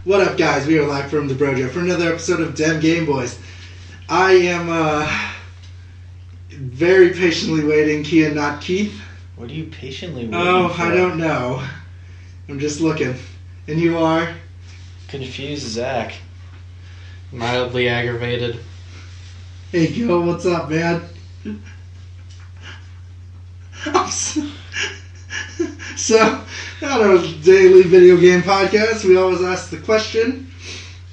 What up, guys? We are live from the Brojo for another episode of Dem Game Boys. I am very patiently waiting, Kien, not Keith. What are you patiently waiting Oh, for? I don't know. I'm just looking. And you are? Confused Zach. Mildly aggravated. Hey, Gil, what's up, man? So, on our daily video game podcast, we always ask the question,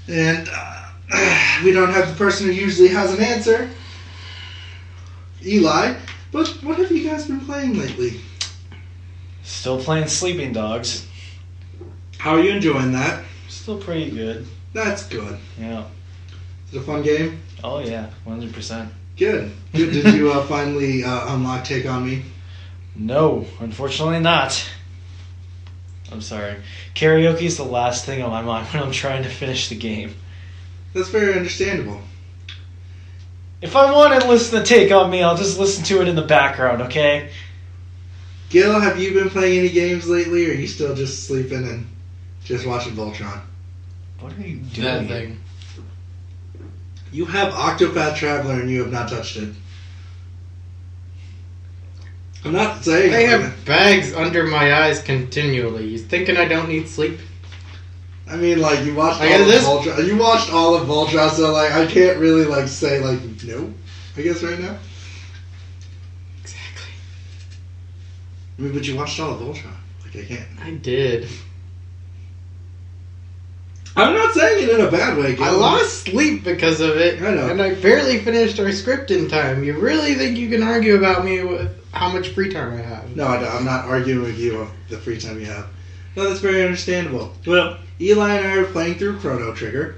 and we don't have the person who usually has an answer, Eli. But what have you guys been playing lately? Still playing Sleeping Dogs. How are you enjoying that? Still pretty good. That's good. Yeah. Is it a fun game? Oh yeah, 100%. Good. Did you finally unlock Take On Me? No, unfortunately not. I'm sorry. Karaoke's the last thing on my mind when I'm trying to finish the game. That's very understandable. If I want to listen to Take On Me, I'll just listen to it in the background, okay? Gil, have you been playing any games lately, or are you still just sleeping and just watching Voltron? What are you doing? That thing. You have Octopath Traveler and you have not touched it. I'm not saying I have bags under my eyes continually. You thinking I don't need sleep? I mean, like, you watched I all get of this? Voltron. You watched all of Voltron, so, like, I can't really, like, say, like, no, I guess right now. Exactly. I mean, but you watched all of Voltron. Like, I can't. I did. I'm not saying it in a bad way, Gil. I lost sleep because of it. I know. And I barely finished our script in time. You really think you can argue about me with how much free time I have? No, I don't. I'm not arguing with you of the free time you have. No, that's very understandable. Well, Eli and I are playing through Chrono Trigger,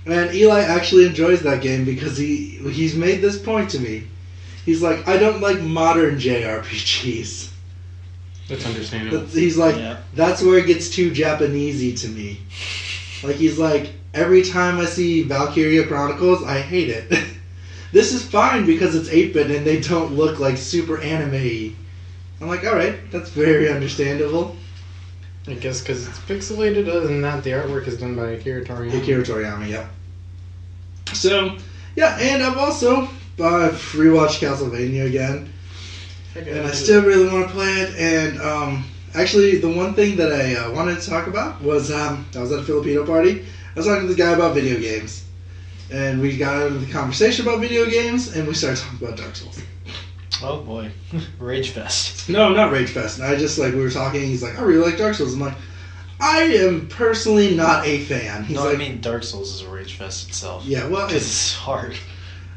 and Eli actually enjoys that game because he's made this point to me. He's like, I don't like modern JRPGs. That's understandable. He's like, Yeah. that's where it gets too Japanesey to me. Like, he's like, every time I see Valkyria Chronicles, I hate it. This is fine because it's 8-bit and they don't look like super anime-y. I'm like, alright, that's very understandable. I guess because it's pixelated, other than that, the artwork is done by Akira Toriyama. Akira Toriyama, yeah. So, yeah, and I've also rewatched Castlevania again. And I still really want to play it. And actually, the one thing that I wanted to talk about was I was at a Filipino party. I was talking to the guy about video games. And we got into the conversation about video games, and we started talking about Dark Souls. Oh boy. Rage Fest. No, not Rage Fest. I just, like, we were talking, he's like, I really like Dark Souls. I'm like, I am personally not a fan. He's No, like, I mean Dark Souls is a Rage Fest itself. yeah, well, Because it's hard.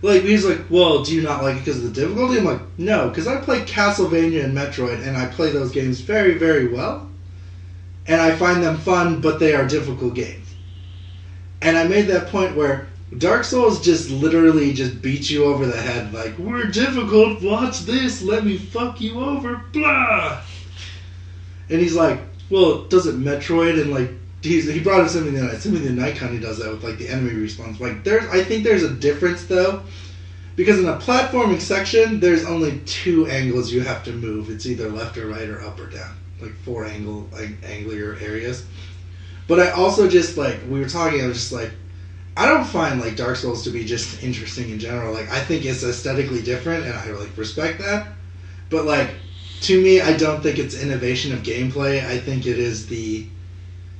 like, he's like, well, do you not like it because of the difficulty? I'm like, no, because I play Castlevania and Metroid, and I play those games very, very well. And I find them fun, but they are difficult games. And I made that point where Dark Souls just literally just beats you over the head, like, we're difficult, watch this, let me fuck you over, blah! And he's like, well, does it Metroid? And, like, he brought up Symphony of the Night. Symphony of the Night kind of does that with, like, the enemy response. Like, I think there's a difference, though, because in a platforming section, there's only two angles you have to move. It's either left or right or up or down. Like, four angular areas. But I also just, like, we were talking, I was just like, I don't find, like, Dark Souls to be just interesting in general. Like, I think it's aesthetically different, and I, like, respect that. But, like, to me, I don't think it's innovation of gameplay. I think it is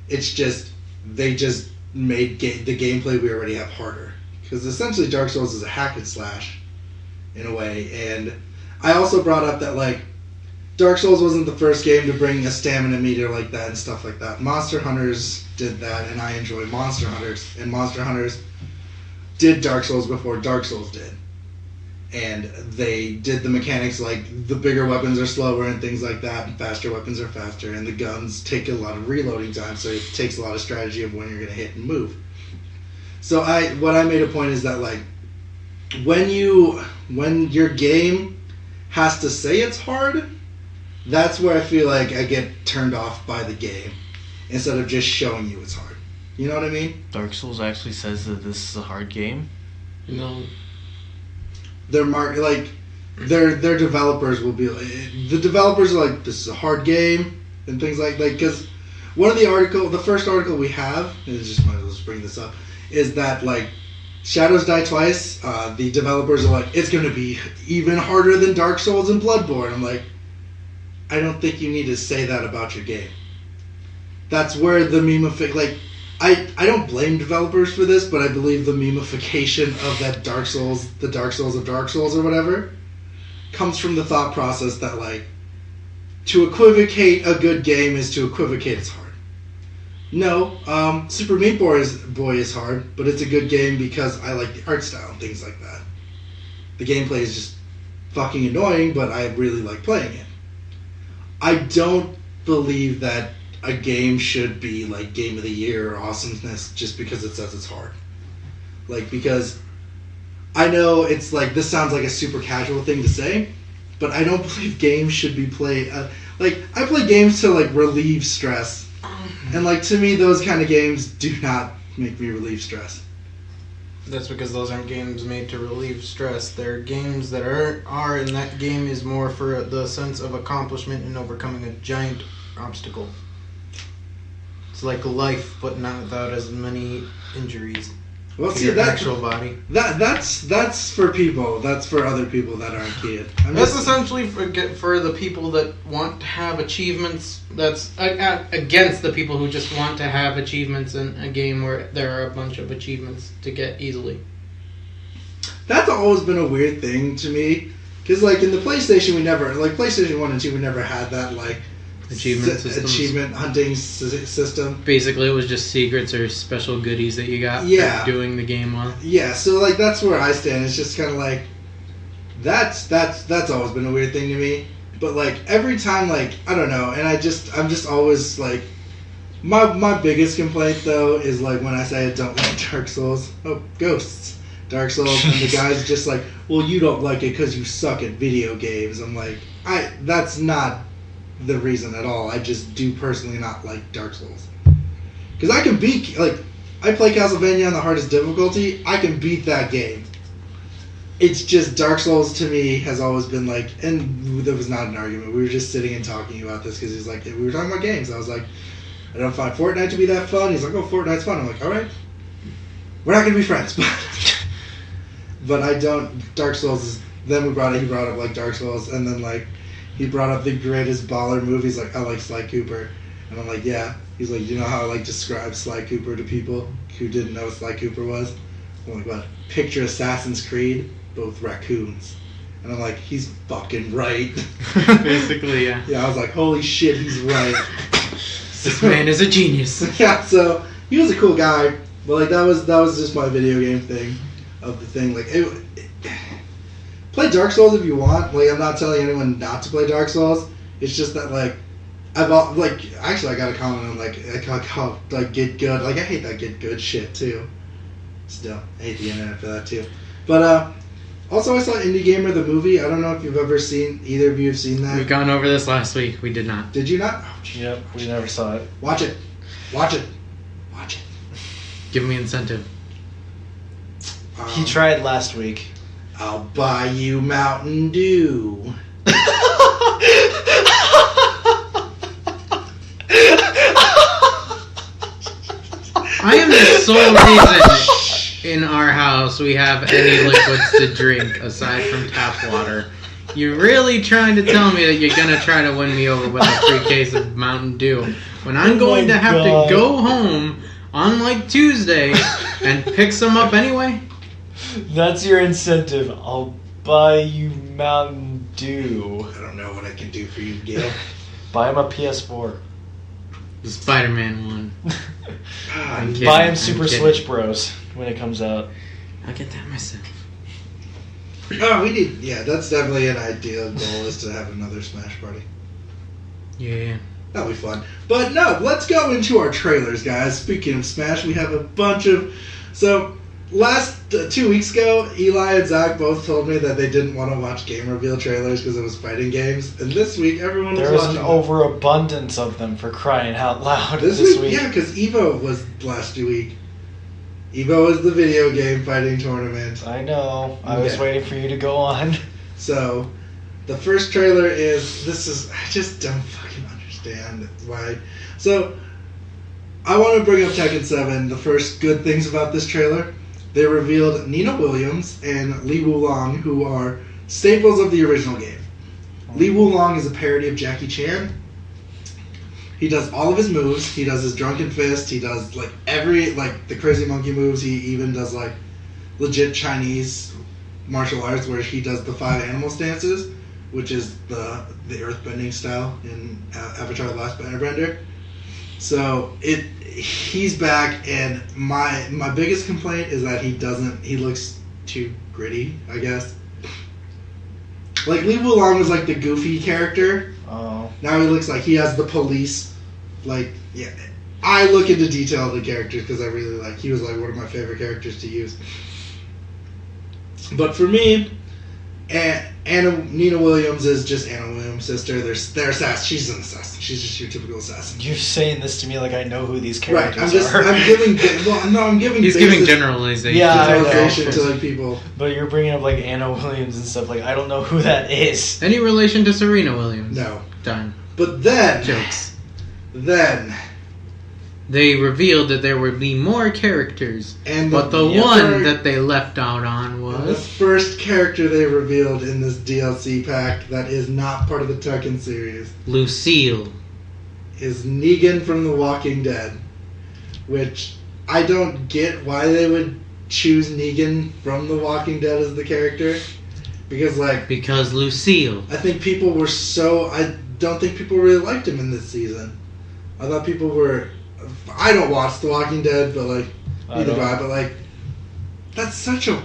it's just, they just made the gameplay we already have harder. Because essentially Dark Souls is a hack and slash, in a way. And I also brought up that, like, Dark Souls wasn't the first game to bring a stamina meter like that and stuff like that. Monster Hunters did that, and I enjoy Monster Hunters. And Monster Hunters did Dark Souls before Dark Souls did. And they did the mechanics like the bigger weapons are slower and things like that, and faster weapons are faster, and the guns take a lot of reloading time, so it takes a lot of strategy of when you're going to hit and move. So what I made a point is that, like, when your game has to say it's hard, that's where I feel like I get turned off by the game instead of just showing you it's hard. You know what I mean? Dark Souls actually says that this is a hard game? No. Their developers will be like, the developers are like, this is a hard game and things like because one of the first article we have, and just might as well just bring this up, is that like Shadows Die Twice. The developers are like, it's going to be even harder than Dark Souls and Bloodborne. I'm like, I don't think you need to say that about your game. That's where the memification, like, I don't blame developers for this, but I believe the memification of that Dark Souls, the Dark Souls of Dark Souls or whatever, comes from the thought process that, like, to equivocate a good game is to equivocate its hard. No, Super Meat Boy is hard, but it's a good game because I like the art style and things like that. The gameplay is just fucking annoying, but I really like playing it. I don't believe that a game should be like Game of the Year or awesomeness just because it says it's hard. Like, because I know it's like, this sounds like a super casual thing to say, but I don't believe games should be played. Like, I play games to like relieve stress. And like, to me, those kind of games do not make me relieve stress. That's because those aren't games made to relieve stress. They're games that are and that game is more for the sense of accomplishment and overcoming a giant obstacle. It's like life, but not without as many injuries. Well, to see, your that actual body. That's for people. That's for other people that aren't Kien. That's essentially for the people that want to have achievements. That's against the people who just want to have achievements in a game where there are a bunch of achievements to get easily. That's always been a weird thing to me, because like in the PlayStation, PlayStation 1 and 2, we never had that like achievement hunting system. Basically, it was just secrets or special goodies that you got for doing the game well. Yeah, so like that's where I stand. It's just kind of like that's always been a weird thing to me. But like every time, like I don't know, and I'm just always like my biggest complaint though is like when I say I don't like Dark Souls. Oh, Ghosts. Dark Souls, and the guy's just like, well, you don't like it because you suck at video games. I'm like, that's not the reason at all. I just do personally not like Dark Souls. Because I can beat, like, I play Castlevania on the hardest difficulty, I can beat that game. It's just Dark Souls to me has always been like, and there was not an argument, we were just sitting and talking about this because he's like, we were talking about games. I was like, I don't find Fortnite to be that fun. He's like, oh, Fortnite's fun. I'm like, alright, we're not going to be friends. But I don't, Dark Souls is, then he brought up like Dark Souls, and then like, he brought up the greatest baller movies, like, I like Sly Cooper. And I'm like, yeah. He's like, you know how I like describe Sly Cooper to people who didn't know what Sly Cooper was? I'm like, what? Picture Assassin's Creed, but with raccoons. And I'm like, he's fucking right. Basically, yeah. Yeah, I was like, holy shit, he's right. This man is a genius. Yeah, so, he was a cool guy. But like, that was just my video game thing of the thing. Like, play Dark Souls if you want. Like, I'm not telling anyone not to play Dark Souls. It's just that, like, actually, I got a comment on, like, get good. Like, I hate that get good shit, too. Still, I hate the internet for that, too. But, also, I saw Indie Gamer, the movie. I don't know if you've ever seen, either of you have seen that. We've gone over this last week. We did not. Did you not? Oh, yep, we never saw it. Watch it. Watch it. Watch it. Give me incentive. He tried last week. I'll buy you Mountain Dew. I am the sole reason in our house we have any liquids to drink aside from tap water. You're really trying to tell me that you're going to try to win me over with a free case of Mountain Dew when I'm going to have to go home on like Tuesday and pick some up anyway? That's your incentive. I'll buy you Mountain Dew. I don't know what I can do for you, Gil. Buy him a PS4. The Spider-Man one. Buy him Super Switch Bros when it comes out. I'll get that myself. Oh, we need... Yeah, that's definitely an ideal goal, is to have another Smash Party. Yeah. That'll be fun. But no, let's go into our trailers, guys. Speaking of Smash, we have a bunch of... So, last 2 weeks ago, Eli and Zach both told me that they didn't want to watch game reveal trailers because it was fighting games. And this week, everyone was watching them. There was an overabundance of them, for crying out loud, this week. Yeah, because EVO was last week. EVO was the video game fighting tournament. I know. I was waiting for you to go on. So, the first trailer is... I just don't fucking understand why... So, I want to bring up Tekken 7. The first good things about this trailer, they revealed Nina Williams and Li Wulong, who are staples of the original game. Li Wulong is a parody of Jackie Chan. He does all of his moves. He does his drunken fist. He does like the crazy monkey moves. He even does like legit Chinese martial arts where he does the 5 animal stances, which is the earthbending style in Avatar: The Last Airbender. So he's back, and my biggest complaint is that he looks too gritty, I guess. Like Li Wulong was like the goofy character. Oh. Now he looks like he has the police. Like, yeah, I look into detail of the characters because I really like. He was like one of my favorite characters to use. But for me, Nina Williams is just Anna Williams' sister. They're assassins. She's an assassin. She's just your typical assassin. You're saying this to me like I know who these characters are. I'm giving. He's giving generalization. Yeah, generalization to like people. But you're bringing up like Anna Williams and stuff. Like I don't know who that is. Any relation to Serena Williams? No. Done. But then jokes. Then they revealed that there would be more characters, but the one that they left out on was the first character they revealed in this DLC pack that is not part of the Tekken series. Lucille is Negan from The Walking Dead, which I don't get why they would choose Negan from The Walking Dead as the character, because Lucille. I think people were I don't think people really liked him in this season. I thought people were. I don't watch The Walking Dead, but like neither do I. But like, that's such a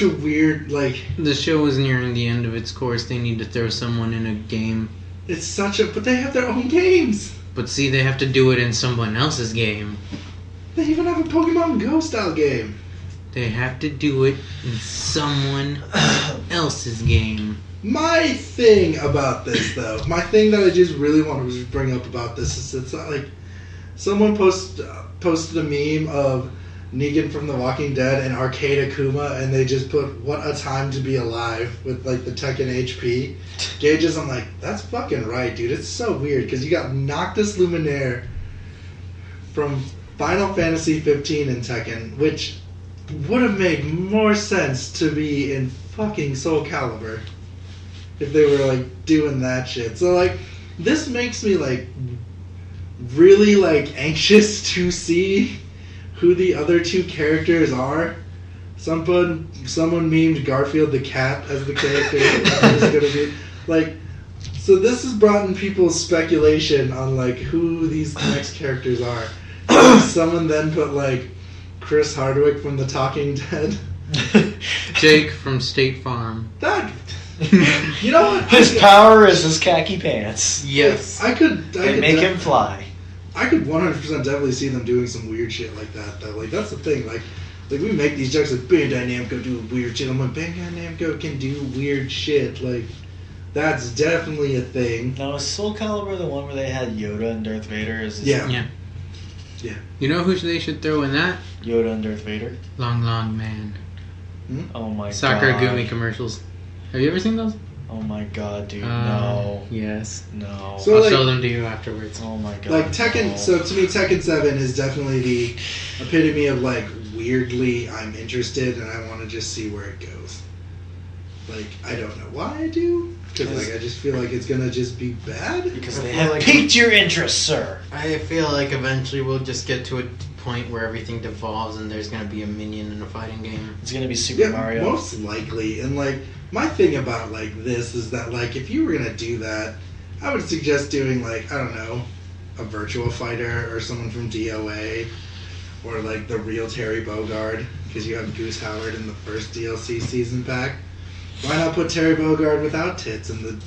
weird like. The show is nearing the end of its course. They need to throw someone in a game. But they have their own games. But see, they have to do it in someone else's game. They even have a Pokemon Go style game. They have to do it in someone else's game. My thing about this, though, my thing that I just really want to bring up about this is it's not like someone posted a meme of Negan from The Walking Dead and Arcade Akuma, and they just put "What a time to be alive" with like the Tekken HP gauges. I'm like, that's fucking right, dude. It's so weird because you got Noctis Luminaire from Final Fantasy 15 in Tekken, which would have made more sense to be in fucking Soul Calibur if they were like doing that shit. So like this makes me like really like anxious to see who the other two characters are. Someone memed Garfield the cat as the character that is gonna be like. So this has brought in people's speculation on like who these next characters are. Someone then put like Chris Hardwick from The Talking Dead. Jake from State Farm. That. You know what? His power is his khaki pants. Yes. I could make him fly. I could 100% definitely see them doing some weird shit like that. Though. Like that's the thing. Like we make these jokes like Bandai Namco do weird shit. I'm like, Bandai Namco can do weird shit. Like that's definitely a thing. Now is Soul Calibur the one where they had Yoda and Darth Vader? Yeah. You know who they should throw in that? Yoda and Darth Vader. Long Man. Oh my god. Sakura commercials. Have you ever seen those? Oh my god, dude, no. Yes. No. So I'll show them to you afterwards. Oh my god. Like Tekken, no. So to me Tekken 7 is definitely the epitome of like weirdly I'm interested and I want to just see where it goes. Like, I don't know why I do. Because like, I just feel like it's going to just be bad. Because they have piqued your interest, sir. I feel like eventually we'll just get to a point where everything devolves and there's going to be a minion in a fighting game. It's going to be Super Mario. Most likely. And like, my thing about like this is that like, if you were going to do that, I would suggest doing like, I don't know, a Virtua Fighter or someone from DOA. Or like the real Terry Bogard. Because you have Goose Howard in the first DLC season pack. Why not put Terry Bogard without tits in the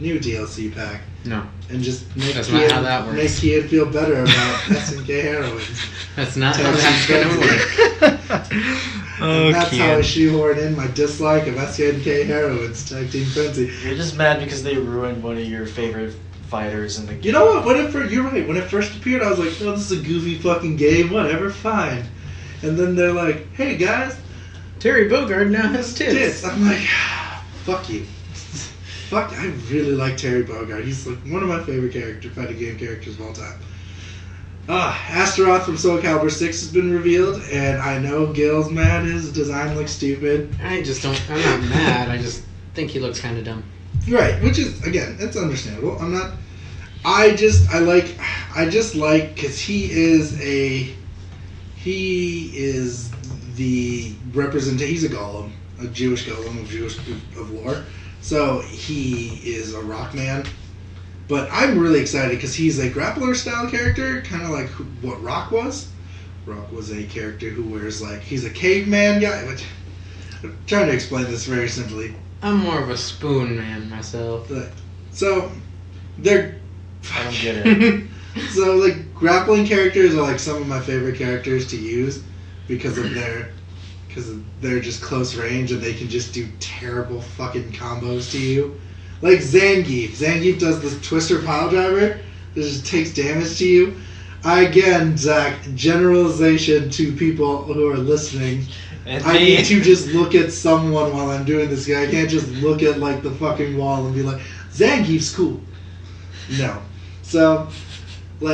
new DLC pack? No. And just make That's not how that works. Make Kien feel better about SNK heroines. That's not how that's going to work. And that's how I shoehorn in my dislike of SNK heroines, Tag Team Frenzy. You're just mad because they ruined one of your favorite fighters in the game. You know what? You're right. When it first appeared, I was like, oh, this is a goofy fucking game. Whatever, fine. And then they're like, hey, guys. Terry Bogard now has tits. I'm like, fuck you. Fuck, I really like Terry Bogard. He's like one of my favorite fighting game characters of all time. Astaroth from Soul Calibur 6 has been revealed, and I know Gil's mad. His design looks stupid. I'm not mad. I just think he looks kind of dumb. Right, which is, again, it's understandable. I just like, because he is the representation, he's a golem, a Jewish golem of lore. So he is a rock man. But I'm really excited because he's a grappler style character, kind of like what Rock was. Rock was a character who wears he's a caveman guy. I'm trying to explain this very simply. I'm more of a spoon man myself. So they're. I don't get it. So grappling characters are some of my favorite characters to use because they're just close range and they can just do terrible fucking combos to you. Like Zangief. Zangief does this Twister Pile Driver that just takes damage to you. Again, Zach, generalization to people who are listening. And I need to just look at someone while I'm doing this. I can't just look at the fucking wall and be like, Zangief's cool. No. So, so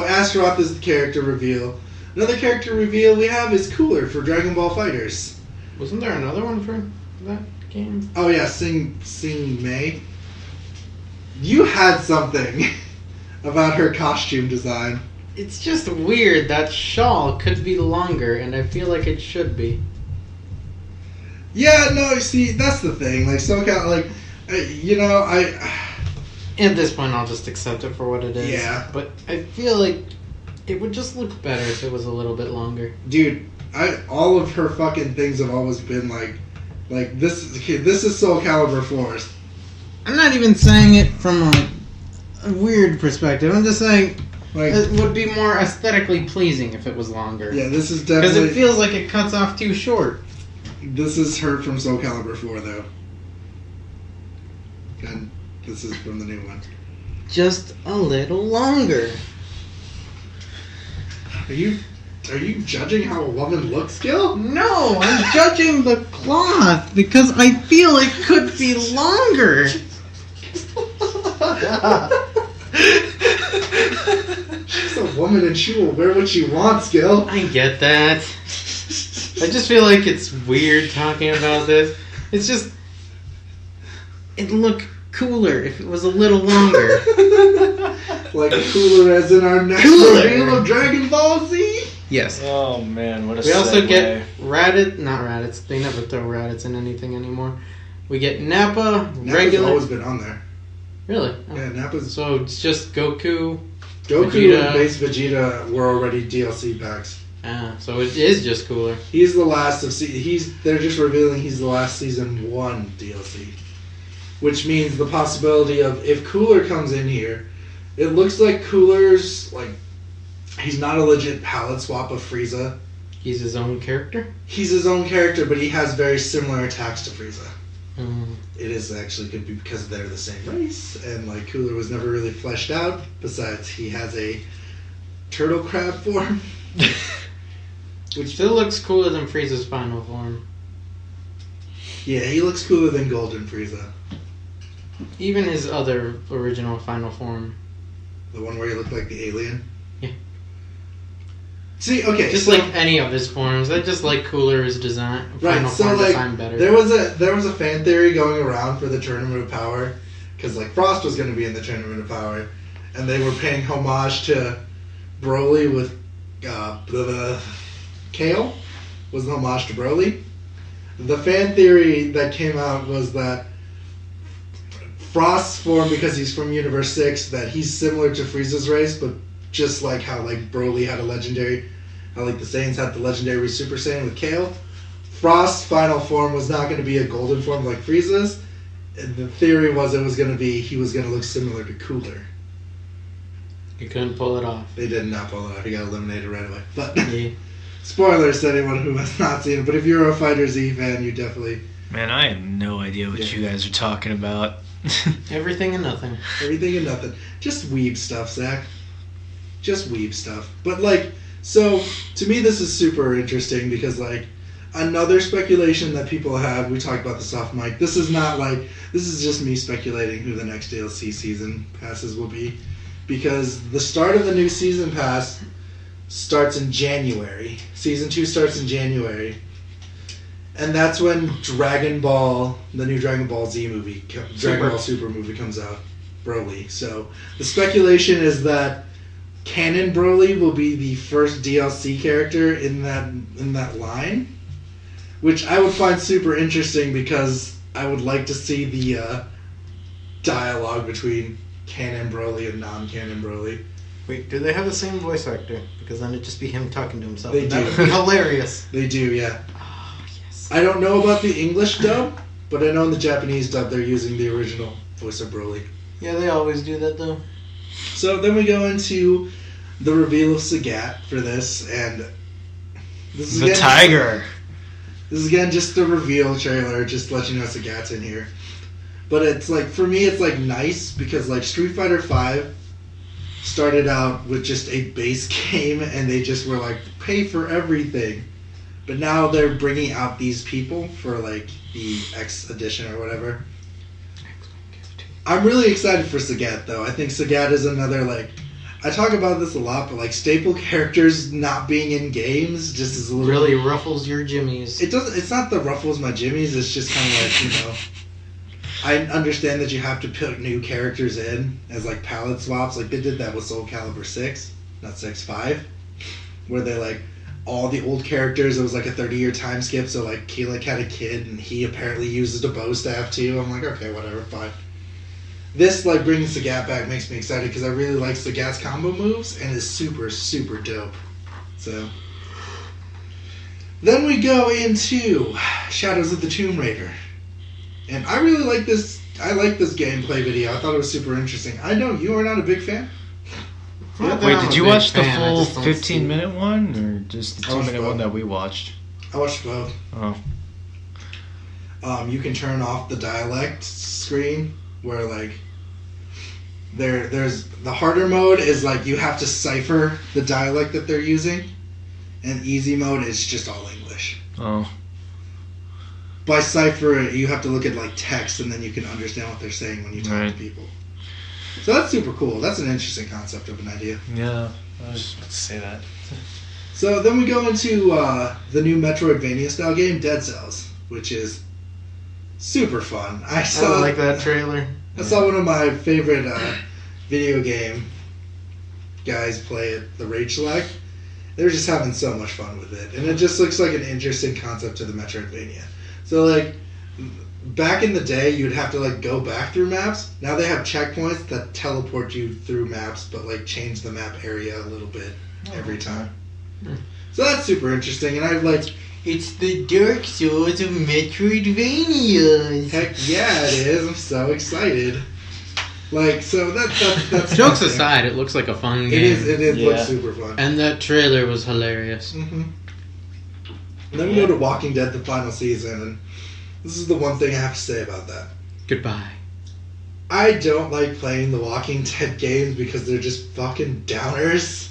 Astaroth is the character reveal. Another character reveal we have is Cooler for Dragon Ball FighterZ. Wasn't there another one for that game? Oh yeah, Sing Mei. You had something about her costume design. It's just weird. That shawl could be longer, and I feel like it should be. Yeah, no, see, that's the thing. SoCal, At this point, I'll just accept it for what it is. Yeah. But I feel like it would just look better if it was a little bit longer. Dude, all of her fucking things have always been this is Soul Calibur 4. I'm not even saying it from a weird perspective. I'm just saying it would be more aesthetically pleasing if it was longer. Yeah, this is definitely... Because it feels like it cuts off too short. This is her from Soul Calibur 4, though. And this is from the new one. Just a little longer. Are you judging how a woman looks, Gil? No, I'm judging the cloth because I feel it could be longer. She's a woman and she will wear what she wants, Gil. I get that. I just feel like it's weird talking about this. It's just... It'd look cooler if it was a little longer. Cooler as in our next reveal of Dragon Ball Z? Yes. Oh man, what a We also segue. get not Raditz. They never throw Raditz in anything anymore. We get Nappa, Nappa's regular... always been on there. Really? Oh. Yeah, Nappa's... So it's just Goku, Vegeta, and base Vegeta were already DLC packs. So it is just cooler. He's the last of they're just revealing he's the last season 1 DLC. Which means the possibility of if Cooler comes in here, it looks like Cooler's he's not a legit palette swap of Frieza. He's his own character? He's his own character, but he has very similar attacks to Frieza. Mm. It is actually could be because they're the same race, and Cooler was never really fleshed out. Besides, he has a turtle crab form. Which still looks cooler than Frieza's final form. Yeah, he looks cooler than Golden Frieza. Even his other original final form. The one where he looked like the alien? Yeah. See, okay. Just like any of his forms. I just like Cooler's design. Final form design better. There was a fan theory going around for the Tournament of Power, because Frost was going to be in the Tournament of Power, and they were paying homage to Broly with Kale was an homage to Broly. The fan theory that came out was that Frost's form, because he's from Universe 6, that he's similar to Frieza's race, but just like how Broly had a legendary, how the Saiyans had the legendary Super Saiyan with Kale, Frost's final form was not going to be a golden form like Frieza's. And the theory was he was going to look similar to Cooler. You couldn't pull it off. They did not pull it off. He got eliminated right away. But Yeah. spoilers to anyone who has not seen it. But if you're a Fighter Z fan, you definitely... Man, I have no idea what you guys are talking about. Everything and nothing. Everything and nothing. Just weeb stuff, Zach. Just weeb stuff. But so to me this is super interesting because Another speculation that people have, we talked about this off mic. This is just me speculating who the next DLC season passes will be, because the start of the new season pass starts in January. Season 2 starts in January. And that's when the new Dragon Ball Z movie, Dragon Ball Super movie comes out. Broly. So the speculation is that Canon Broly will be the first DLC character in that line, which I would find super interesting because I would like to see the dialogue between Canon Broly and non-Canon Broly. Wait, do they have the same voice actor? Because then it'd just be him talking to himself. They That do. would be hilarious. They do, yeah. Oh, yes. I don't know about the English dub, but I know in the Japanese dub they're using the original voice of Broly. Yeah, they always do that, though. So then we go into the reveal of Sagat for this, and this is The tiger. This is again just the reveal trailer, just to let you know Sagat's in here. But it's like, for me, it's like nice because like Street Fighter V started out with just a base game, and they just were like, pay for everything. But now they're bringing out these people for like the X edition or whatever. I'm really excited for Sagat though. I think Sagat is another like, I talk about this a lot, but like staple characters not being in games just is a little Really ruffles your jimmies. It's not that ruffles my jimmies. It's just kind of like, you know, I understand that you have to put new characters in as like palette swaps. Like they did that with Soul Calibur 6, not 6-5, where they like all the old characters. It was like a 30-year time skip. So like Keelik had a kid, and he apparently uses the bow staff too. I'm like, okay, whatever, fine. This, like, bringing Sagat back makes me excited because I really like Sagat's combo moves and is super, super dope. So, then we go into Shadows of the Tomb Raider. And I really like this. I like this gameplay video. I thought it was super interesting. I know you are not a big fan. Wait, did you watch the fan, I full just don't see 15-minute one, or just the I watched 2-minute both. one that we watched? I watched both. Oh. You can turn off the dialect screen where, like, there's the harder mode is like you have to cipher the dialect that they're using, and easy mode is just all English. Oh. By cipher it, you have to look at like text, and then you can understand what they're saying when you talk to people. So that's super cool. That's an interesting concept of an idea. Yeah, I was just about to say that. So then we go into the new Metroidvania style game, Dead Cells, which is super fun. I like that trailer. I saw one of my favorite video game guys play it, the Rage Select. They were just having so much fun with it. And it just looks like an interesting concept to the Metroidvania. So, like, back in the day, you'd have to, like, go back through maps. Now they have checkpoints that teleport you through maps, but, like, change the map area a little bit every time. So that's super interesting. And I've, like... It's the Dark Souls of Metroidvania. Heck yeah, it is. I'm so excited. Like, so that's Jokes aside, it looks like a fun game. It Yeah. looks super fun. And that trailer was hilarious. Mm-hmm. And then we go to Walking Dead, the final season, and this is the one thing I have to say about that. Goodbye. I don't like playing the Walking Dead games because they're just fucking downers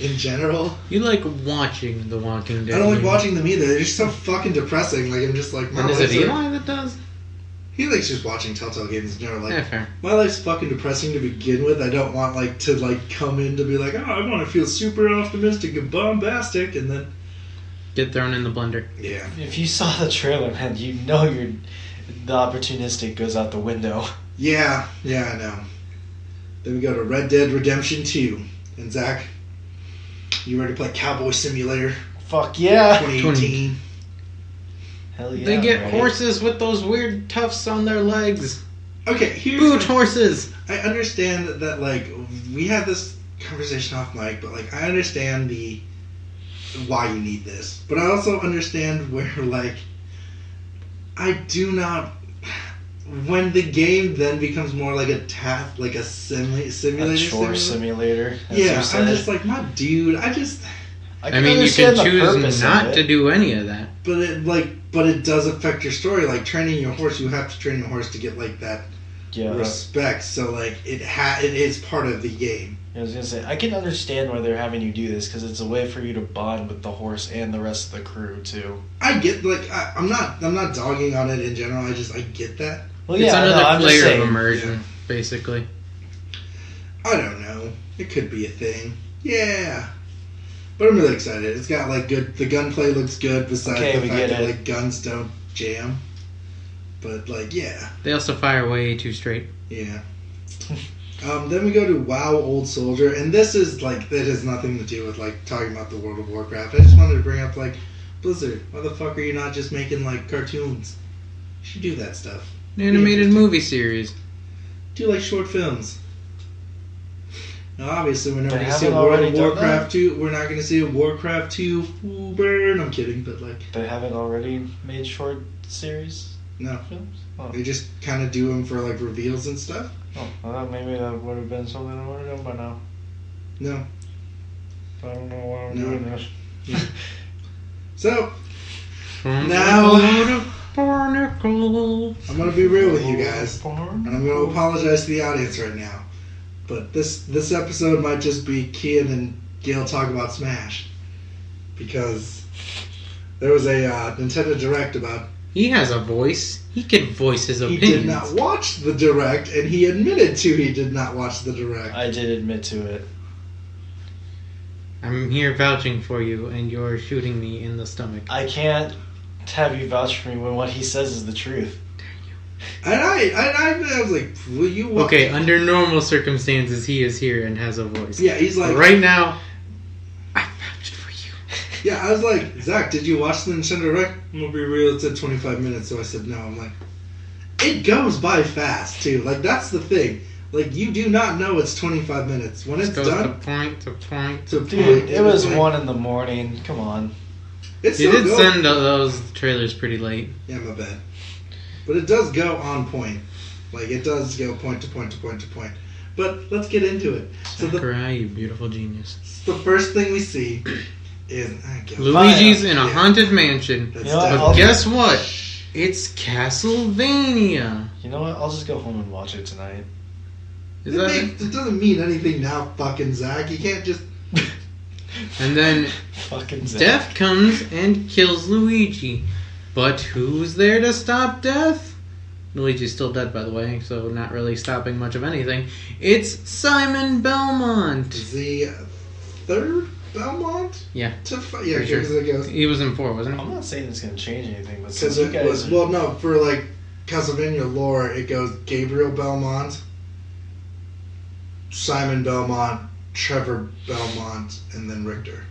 in general. You like watching The Walking Dead? I don't like watching them either. They're just so fucking depressing. Like, I'm just like, my And is it life's Eli that does? He likes just watching Telltale games in general. Like, Yeah, fair. my life's fucking depressing to begin with. I don't want, like, to, like, come in to be like, oh, I want to feel super optimistic and bombastic, and then... Get thrown in the blender. Yeah. If you saw the trailer, man, you know the opportunistic goes out the window. Yeah, I know. Then we go to Red Dead Redemption 2. And Zach, you ready to play Cowboy Simulator Fuck yeah! 2018? Hell yeah. They get I'm ready. horses with those weird tufts on their legs. Okay, here's... Boot horses! I understand that, like, we had this conversation off mic, but, like, I understand why you need this. But I also understand where, like, I do not... When the game then becomes more like a task, like a simulator. A chore simulator. as Yeah, you I'm said. just like, my dude, I can mean, you can understand the purpose choose of not it. to do any of that. but it does affect your story. Like, training your horse, you have to train your horse to get, like, that Yeah. respect. So, like, it is part of the game. I was gonna say, I can understand why they're having you do this because it's a way for you to bond with the horse and the rest of the crew too. I get I'm not dogging on it in general. I get that. Well, It's yeah, another I'm just layer saying. of immersion, Yeah. basically. I don't know. It could be a thing. Yeah. But I'm really excited. It's got like good. The gunplay looks good. Besides Okay, the we fact get that it. like guns don't jam. But like yeah. They also fire way too straight. Yeah. Then we go to WoW Old Soldier, and this is like that has nothing to do with like talking about the World of Warcraft. I just wanted to bring up like Blizzard. Why the fuck are you not just making like cartoons? You should do that stuff. An animated movie series. Do like short films. Now, obviously, we're never They going to see a haven't World already of done Warcraft 2. We're not going to see a Warcraft 2 burn. I'm kidding, but like They haven't already made short series no, films? Oh, they just kind of do them for like reveals and stuff. I thought maybe that would have been something I would have done by now. No. I don't know why I'm No. doing this. So From Now- the Barnacle. I'm going to be real with you guys. And I'm And going to apologize to the audience right now. But this episode might just be Kien and Gail talk about Smash. Because there was a Nintendo Direct about... He has a voice. He can voice his He opinions. did not watch the Direct, and he admitted to he did not watch the Direct. I did admit to it. I'm here vouching for you, and you're shooting me in the stomach. I can't have you vouch for me when what he says is the truth. And I was like, will you watch? Okay, under normal circumstances, he is here and has a voice. Yeah, he's like... But right now, I vouched for you. Yeah, I was like, Zach, did you watch the Nintendo Direct? I'm gonna be real, it said 25 minutes, so I said no. I'm like, it goes by fast, too. Like, that's the thing. Like, you do not know it's 25 minutes. When it's Goes done, to point to point. to Dude, point, it was like, 1 in the morning. Come on. It's He still did going. send those trailers pretty late. Yeah, my bad. But it does go on point. Like, it does go point to point to point to point. But let's get into it. So Sakurai, you beautiful genius. the first thing we see is... Luigi's in a Yeah. haunted mansion. That's You know what, definitely- But guess what? It's Castlevania. You know what? I'll just go home and watch it tonight. Is that It doesn't mean anything now, fucking Zach. You can't just... And then Fucking Zach. Death comes and kills Luigi. But who's there to stop Death? Luigi's still dead, by the way, so not really stopping much of anything. It's Simon Belmont. The third Belmont? Yeah. Yeah, For sure. because it goes... He was in 4, wasn't I'm he? not saying it's going to change anything, but Because since you it guys... was... Well, no, for, like, Castlevania lore, it goes Gabriel Belmont, Simon Belmont, Trevor Belmont, and then Richter.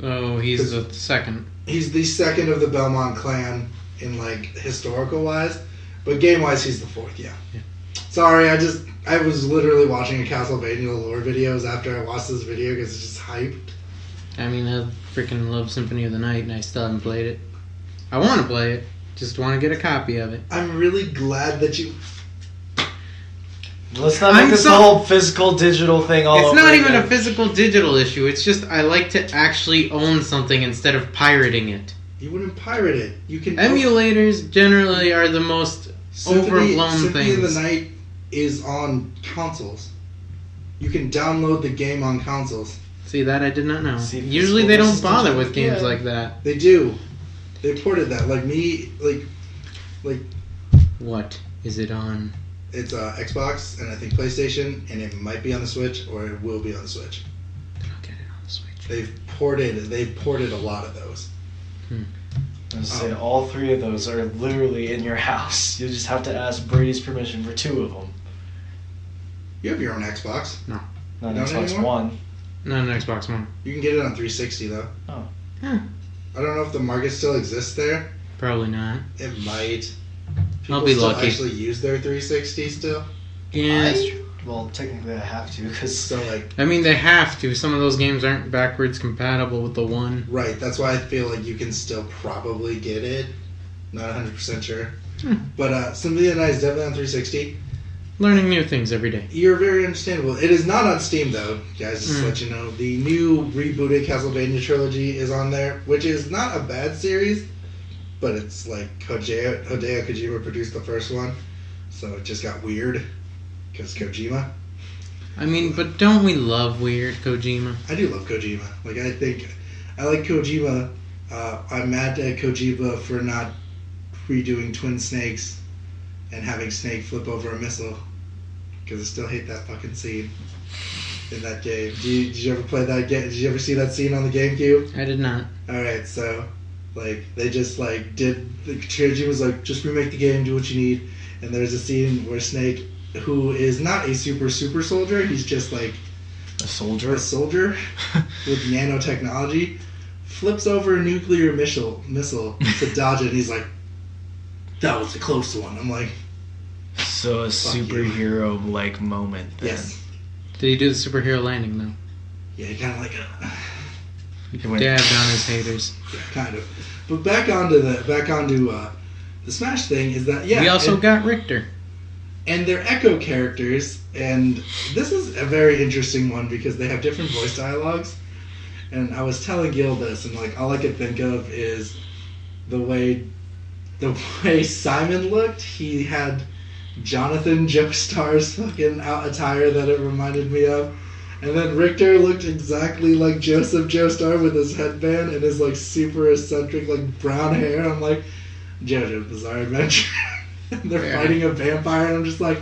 Oh, he's the second. He's the second of the Belmont clan in, like, historical wise, but game wise, he's the fourth. Yeah. Sorry, I was literally watching a Castlevania lore videos after I watched this video because it's just hyped. I mean, I freaking love Symphony of the Night, and I still haven't played it. I want to play it. Just want to get a copy of it. I'm really glad that you. Let's not make I'm this so- whole physical digital thing all It's over not even again. a physical digital issue. It's just I like to actually own something instead of pirating it. You wouldn't pirate it. You can. Emulators generally are the most overblown Symphony of things. the Night is on consoles. You can download the game on consoles. See, that I did not know. See, Usually physical they don't versus bother digital. with games Yeah. like that. They do. They ported that. Like me, like What is it on? it's Xbox and I think PlayStation, and it might be on the Switch or it will be on the Switch. I'll get it on the Switch. They've ported a lot of those. I was saying, all 3 of those are literally in your house. You just have to ask Brady's permission for 2 of them. You have your own Xbox. Not Not Xbox anymore? One. Not an Xbox One. You can get it on 360 though. Oh. Huh. I don't know if the market still exists there. Probably not. It might. I'll be still lucky. actually use their 360 still. Yeah. Well, technically I have to, because... So like, I mean, they have to. Some of those games aren't backwards compatible with the One. right. That's why I feel like you can still probably get it. Not 100% sure. Hmm. But Symphony of the Night is definitely on 360. Learning new things every day. You're very understandable. It is not on Steam though, guys. Just to Mm. let you know, the new rebooted Castlevania trilogy is on there, which is not a bad series, but it's like Hideo Kojima produced the first one, so it just got weird because Kojima. I mean, but don't we love weird Kojima? I do love Kojima. Like, I like Kojima. I'm mad at Kojima for not redoing Twin Snakes and having Snake flip over a missile. Because I still hate that fucking scene in that game. Did you ever play that game? Did you ever see that scene on the GameCube? I did not. Alright, so, like, they just, like, Kojima was like, just remake the game, do what you need. And there's a scene where Snake, who is not a super soldier, he's just, like, a soldier with nanotechnology, flips over a nuclear missile to dodge it, and he's like, that was a close one. I'm like, so a superhero-like moment then. Yes. Did he do the superhero landing, though? Yeah, he kind of like He dabbed on his haters. Yeah, kind of. But back onto the Smash thing is that, yeah. We also got Richter. And they're Echo characters, and this is a very interesting one because they have different voice dialogues. And I was telling Gil this, and like all I could think of is the way Simon looked. He had Jonathan Joestar's fucking attire that it reminded me of. And then Richter looked exactly like Joseph Joestar with his headband and his like super eccentric like brown hair. I'm like, JoJo's Bizarre Adventure. And they're fighting a vampire, and I'm just like,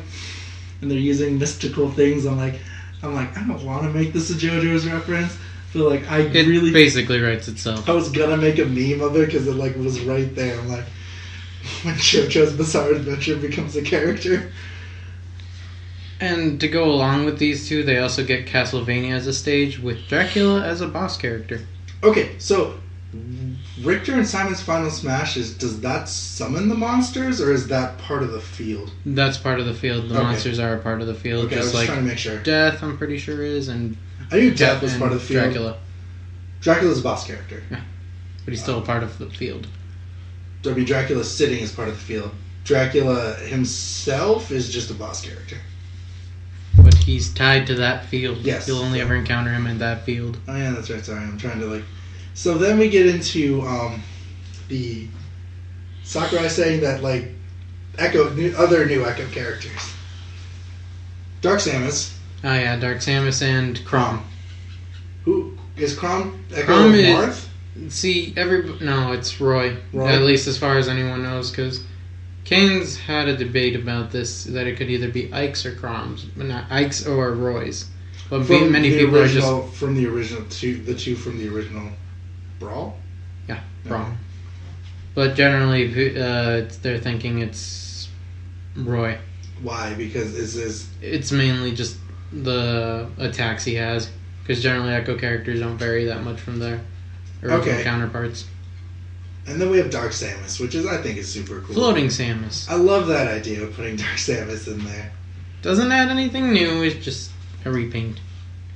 and they're using mystical things. I'm like, I don't want to make this a JoJo's reference. But like, It basically writes itself. I was gonna make a meme of it because it like was right there. I'm like, when JoJo's Bizarre Adventure becomes a character. And to go along with these two, they also get Castlevania as a stage with Dracula as a boss character. Okay, so Richter and Simon's Final Smash does that summon the monsters, or is that part of the field? That's part of the field. The monsters are a part of the field. Okay, I was just trying to make sure. Death, I'm pretty sure is, and I knew Death was part of the field. Dracula. Dracula's a boss character. Yeah, but he's still a part of the field. So it'd be Dracula sitting as part of the field. Dracula himself is just a boss character. But he's tied to that field. Yes. You'll only ever encounter him in that field. Oh yeah, that's right. Sorry, I'm trying to like. So then we get into the Sakurai saying that like other new Echo characters. Dark Samus. Oh yeah, Dark Samus and Chrom. Who is Chrom? Echo Chrom Marth? See, no, it's Roy. Roy. At least as far as anyone knows, because Kane's had a debate about this, that it could either be Ike's or Chrom's, but not Ike's or Roy's. But many people are just from the original the two from the original Brawl. Yeah, Brawl. But generally, they're thinking it's Roy. Why? Because it's mainly just the attacks he has. Because generally, Echo characters don't vary that much from their original counterparts. And then we have Dark Samus, which I think is super cool. Floating Samus. I love that idea of putting Dark Samus in there. Doesn't add anything new. It's just a repaint.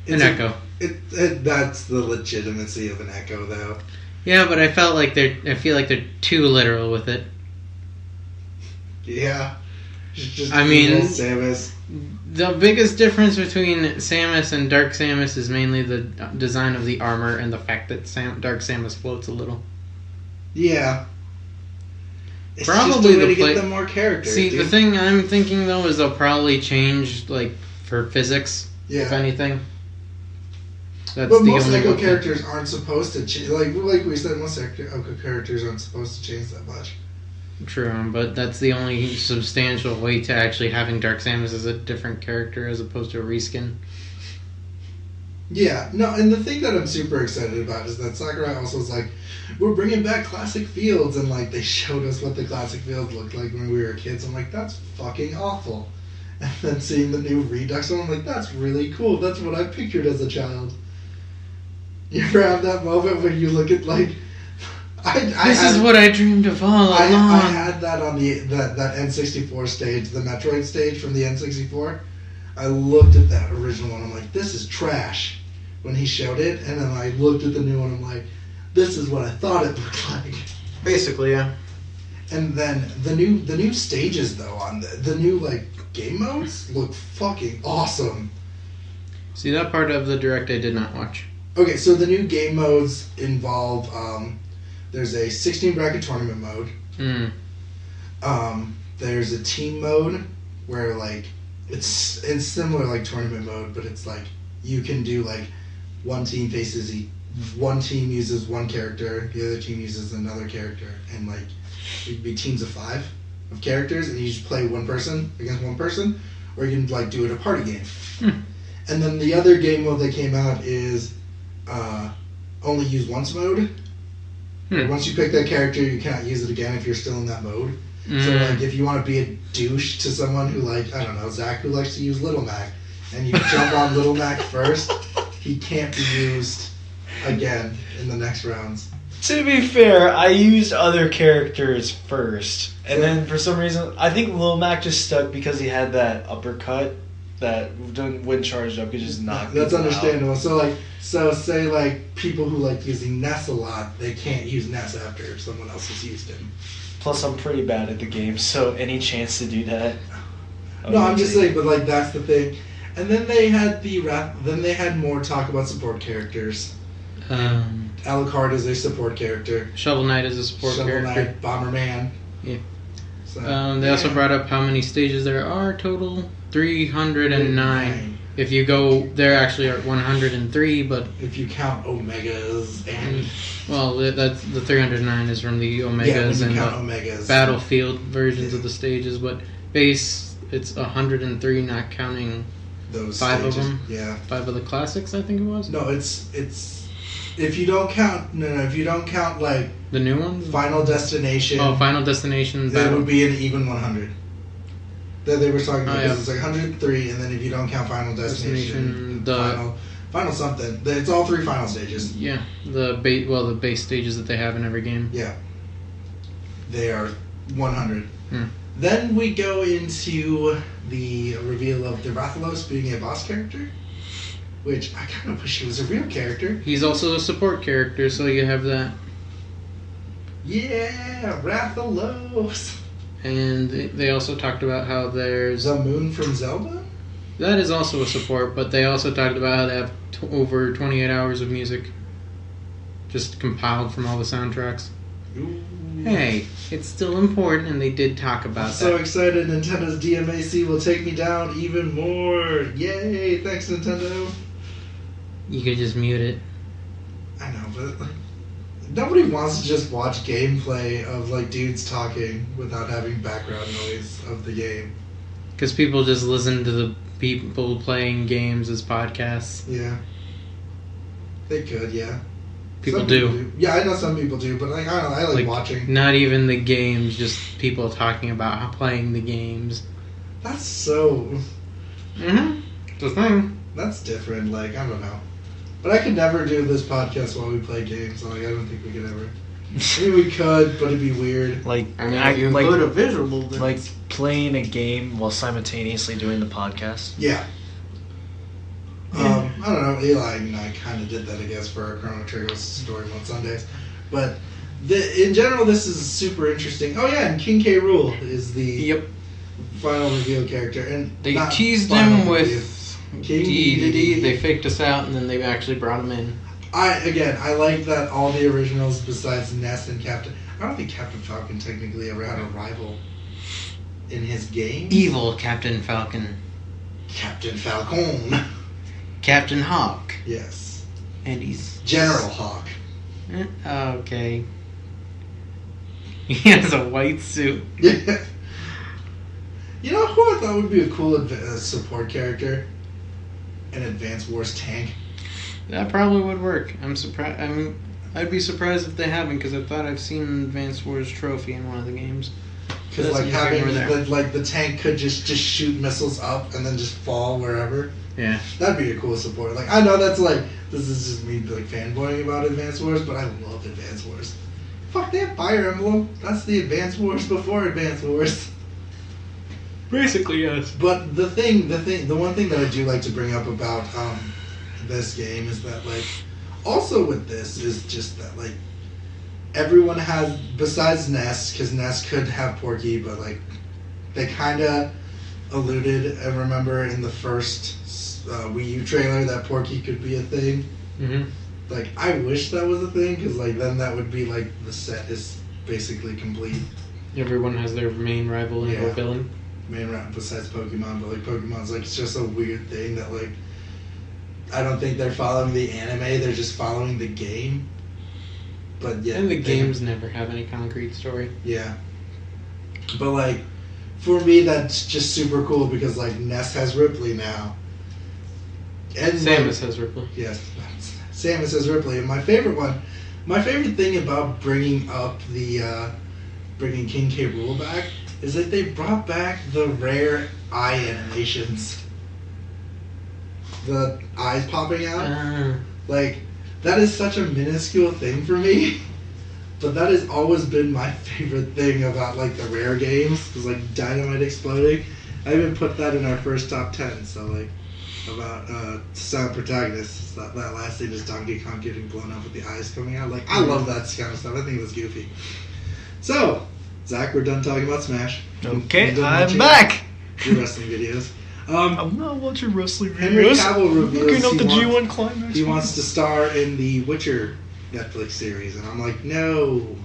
An Echo. That's the legitimacy of an Echo, though. Yeah, but I feel like they're too literal with it. Yeah. Just I mean, Samus. The biggest difference between Samus and Dark Samus is mainly the design of the armor and the fact that Dark Samus floats a little. Yeah. It's probably just a way to get them more characters. See, the thing I'm thinking though is they'll probably change like for physics, if anything. But most Echo characters aren't supposed to change. Like we said, most Echo characters aren't supposed to change that much. True, but that's the only substantial way to actually having Dark Samus as a different character as opposed to a reskin. Yeah, no, and the thing that I'm super excited about is that Sakurai also was like, we're bringing back classic fields, and like they showed us what the classic fields looked like when we were kids. I'm like, that's fucking awful. And then seeing the new Redux one, I'm like, that's really cool. That's what I pictured as a child. You ever have that moment when you look at like... This is what I dreamed of all along. I had that on that N64 stage, the Metroid stage from the N64. I looked at that original one, I'm like, this is trash when he showed it, and then I looked at the new one, I'm like, this is what I thought it looked like. Basically, yeah. And then the new stages though, on the new like game modes look fucking awesome. See, that part of the direct I did not watch. Okay, so the new game modes involve there's a 16 bracket tournament mode. There's a team mode where like It's similar like tournament mode, but it's like you can do like one team uses one character, the other team uses another character, and like it'd be teams of 5 of characters, and you just play one person against one person, or you can like do it a party game. And then the other game mode that came out is only use once mode. Once you pick that character, you cannot use it again if you're still in that mode. So like if you want to be a douche to someone who like, I don't know, Zach who likes to use Little Mac, and you jump on Little Mac first, he can't be used again in the next rounds. To be fair, I used other characters first, and then for some reason, I think Lil Mac just stuck because he had that uppercut that when charged up could just knock. That's people understandable. out. So say like people who like using Ness a lot, they can't use Ness after someone else has used him. Plus, I'm pretty bad at the game, so any chance to do that. No, I'm just saying, but like that's the thing. And then they had more talk about support characters. Alucard is a support character. Shovel Knight is a support character. Knight, Bomberman. Yeah. So, they also brought up how many stages there are total. 309. If you go, there actually are 103, but if you count Omegas and that's the 309 is from the Omegas and Omegas. Battlefield versions of the stages, but base it's 103, not counting those 5 stages. of them. Yeah, 5 of the classics, I think it was. No, it's if you don't count like the new ones. Final Destination. Oh, Final Destination. That would be an even 100. That they were talking about, yeah. It's like 103, and then if you don't count Final Destination, the final something. It's all 3 final stages. Yeah, the base stages that they have in every game. Yeah, they are 100. Then we go into the reveal of Rathalos being a boss character, which I kind of wish he was a real character. He's also a support character, so you have that. Yeah, Rathalos. And they also talked about how there's the moon from Zelda. That is also a support, but they also talked about how they have over 28 hours of music just compiled from all the soundtracks. Ooh. Hey, it's still important, and they did talk about that. So excited, Nintendo's DMAC will take me down even more. Yay, thanks Nintendo. You could just mute it. I know, but nobody wants to just watch gameplay of like dudes talking without having background noise of the game. Because people just listen to the people playing games as podcasts. Yeah. They could, yeah. People do. Yeah, I know some people do, but like I don't know, I like watching. Not even the games, just people talking about playing the games. That's so... It's a thing. That's different, like, I don't know. But I could never do this podcast while we play games, like, I don't think we could ever. I mean, we could, but it'd be weird. Like, you go to visual, then like playing a game while simultaneously doing the podcast. Yeah. I don't know, Eli and I kind of did that, I guess, for our Chrono Trigger story on Sundays. But in general, this is super interesting. Oh yeah, and King K. Rool is the final reveal character. And they teased him with D. They faked us out, and then they actually brought him in. I like that all the originals besides Ness and Captain... I don't think Captain Falcon technically ever had a rival in his game. Evil Captain Falcon. Captain Falcon. Captain Hawk. Yes. And he's... General Hawk. Okay. He has a white suit. Yeah. You know who I thought would be a cool support character? An Advance Wars tank. That probably would work. I'm surprised. I'd be surprised if they haven't, because I thought I've seen an Advance Wars trophy in one of the games. Because like having the tank could just shoot missiles up and then just fall wherever. Yeah, that'd be a cool support. Like I know that's like this is just me like fanboying about Advance Wars, but I love Advance Wars. Fuck, they have Fire Emblem. That's the Advance Wars before Advance Wars. Basically, yes. But the one thing that I do like to bring up about this game is that like also with this is just that like everyone has, besides Ness, because Ness could have Porky, but like they kind of alluded, I remember in the first Wii U trailer that Porky could be a thing. Mm-hmm. Like I wish that was a thing, because like then that would be like the set is basically complete. Everyone has their main rival and or villain. main route besides Pokemon, but like Pokemon's like it's just a weird thing that like I don't think they're following the anime, they're just following the game. But yeah, And the games never have any concrete story. Yeah. But like for me that's just super cool because like Ness has Ripley now. And Samus has Ripley. Yes. Samus has Ripley. And my favorite thing about bringing up the bringing King K. Rool back is that they brought back the rare eye animations. The eyes popping out. Like, that is such a minuscule thing for me. But that has always been my favorite thing about, like, the rare games. Because, like, Dynamite exploding. I even put that in our first top 10. So, like, about silent protagonists. That last thing is Donkey Kong getting blown up with the eyes coming out. Like, I love that kind of stuff. I think it was goofy. So, Zach, we're done talking about Smash. Okay, I'm back! Your wrestling videos. I'm not watching wrestling Henry videos. Cavill reveals Looking up the G1 climax. he wants to star in the Witcher Netflix series, and I'm like, no.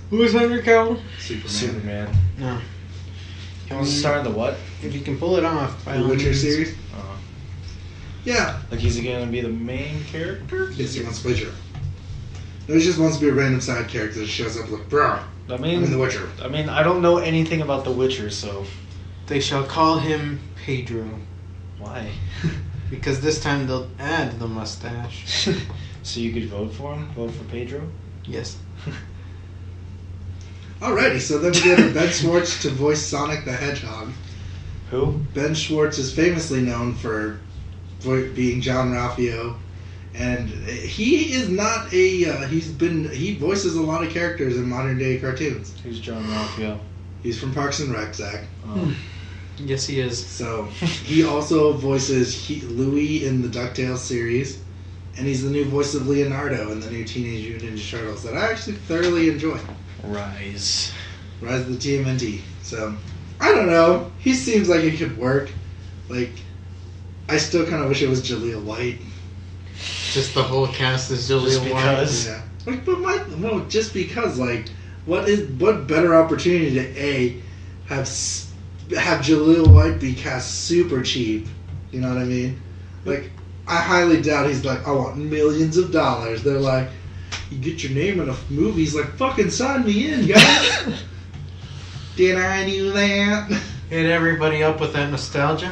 Who is Henry Cavill? Superman. No. He wants to star in the what? If you can pull it off. By The all Witcher means. series? Yeah. Like he's going to be the main character? Yes, he wants to play Joe. No, he just wants to be a random side character that shows up like, bro, I I'm in The Witcher. mean, I don't know anything about The Witcher, so They shall call him Pedro. why? Because this time they'll add the mustache. So you could vote for him? Vote for Pedro? Yes. Alrighty, so then we go to Ben Schwartz to voice Sonic the Hedgehog. Who? Ben Schwartz is famously known for being John Ralphio, and he is not a. He voices a lot of characters in modern day cartoons. Who's John Ralphio? He's from Parks and Rec, Zach. Yes, he is. So he also voices Louie in the DuckTales series, and he's the new voice of Leonardo in the new Teenage Mutant Ninja Turtles that I actually thoroughly enjoy. Rise. Rise of the TMNT. So I don't know. He seems like it could work. Like, I still kind of wish it was Jaleel White. Just the whole cast is Just Jaleel White. because. Yeah. Like, but just because, like, what better opportunity to have Jaleel White be cast super cheap? You know what I mean? Like, I highly doubt he's like, I want millions of dollars. They're like, you get your name in a movie. He's like, fucking sign me in, guys. Did I do that? Hit everybody up with that nostalgia.